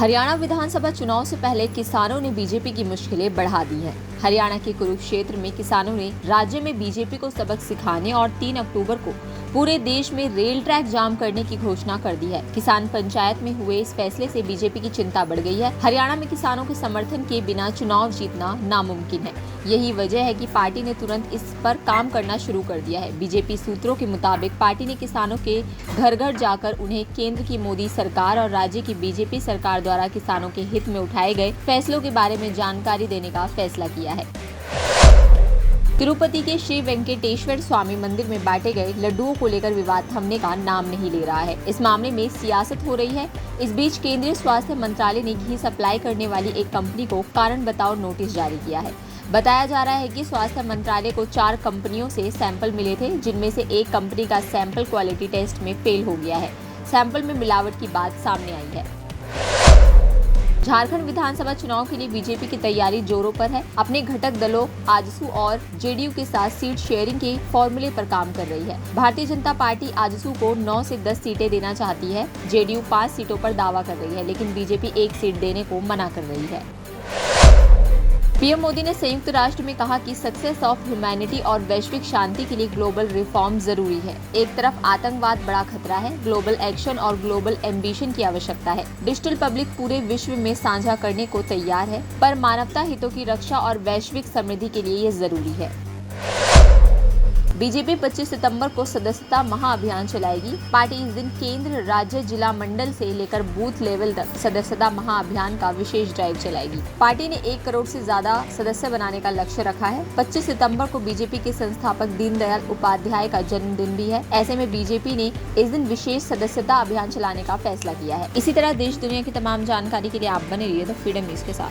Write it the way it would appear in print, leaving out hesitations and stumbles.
हरियाणा विधानसभा चुनाव से पहले किसानों ने बीजेपी की मुश्किलें बढ़ा दी हैं। हरियाणा के कुरुक्षेत्र में किसानों ने राज्य में बीजेपी को सबक सिखाने और 3 अक्टूबर को पूरे देश में रेल ट्रैक जाम करने की घोषणा कर दी है। किसान पंचायत में हुए इस फैसले से बीजेपी की चिंता बढ़ गई है। हरियाणा में किसानों के समर्थन के बिना चुनाव जीतना नामुमकिन है। यही वजह है कि पार्टी ने तुरंत इस पर काम करना शुरू कर दिया है। बीजेपी सूत्रों के मुताबिक पार्टी ने किसानों के घर घर जाकर उन्हें केंद्र की मोदी सरकार और राज्य की बीजेपी सरकार द्वारा किसानों के हित में उठाए गए फैसलों के बारे में जानकारी देने का फैसला किया है। तिरुपति के श्री वेंकटेश्वर स्वामी मंदिर में बांटे गए लड्डुओं को लेकर विवाद थमने का नाम नहीं ले रहा है। इस मामले में सियासत हो रही है। इस बीच केंद्रीय स्वास्थ्य मंत्रालय ने घी सप्लाई करने वाली एक कंपनी को कारण बताओ नोटिस जारी किया है। बताया जा रहा है कि स्वास्थ्य मंत्रालय को 4 कंपनियों से सैंपल मिले थे, जिनमें से एक कंपनी का सैंपल क्वालिटी टेस्ट में फेल हो गया है। सैंपल में मिलावट की बात सामने आई है। झारखंड विधानसभा चुनाव के लिए बीजेपी की तैयारी जोरों पर है। अपने घटक दलों आजसू और जेडीयू के साथ सीट शेयरिंग के फॉर्मूले पर काम कर रही है। भारतीय जनता पार्टी आजसू को 9 से 10 सीटें देना चाहती है। जेडीयू 5 सीटों पर दावा कर रही है, लेकिन बीजेपी 1 सीट देने को मना कर रही है। पीएम मोदी ने संयुक्त राष्ट्र में कहा कि सक्सेस ऑफ ह्यूमैनिटी और वैश्विक शांति के लिए ग्लोबल रिफॉर्म जरूरी है। एक तरफ आतंकवाद बड़ा खतरा है, ग्लोबल एक्शन और ग्लोबल एम्बिशन की आवश्यकता है। डिजिटल पब्लिक पूरे विश्व में साझा करने को तैयार है, पर मानवता हितों की रक्षा और वैश्विक समृद्धि के लिए ये जरूरी है। बीजेपी 25 सितंबर को सदस्यता महाअभियान चलाएगी। पार्टी इस दिन केंद्र, राज्य, जिला, मंडल से लेकर बूथ लेवल तक सदस्यता महाअभियान का विशेष ड्राइव चलाएगी। पार्टी ने 1 करोड़ से ज्यादा सदस्य बनाने का लक्ष्य रखा है। 25 सितंबर को बीजेपी के संस्थापक दीनदयाल उपाध्याय का जन्मदिन भी है। ऐसे में बीजेपी ने इस दिन विशेष सदस्यता अभियान चलाने का फैसला किया है। इसी तरह देश दुनिया की तमाम जानकारी के लिए आप बने रहिए द फ्रीडम न्यूज के साथ।